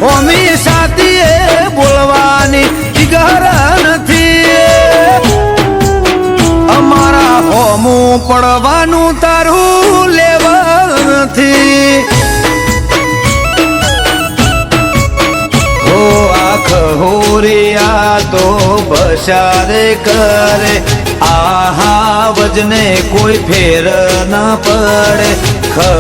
ઓમી સાતીએ બોલવાની જીગર નથી અમારા હોમું પડવાનું તારું લેવલ નથી હો આખ હોરિયા તો બસારે કરે આહા વજને કોઈ ફેર ના પડે ખહો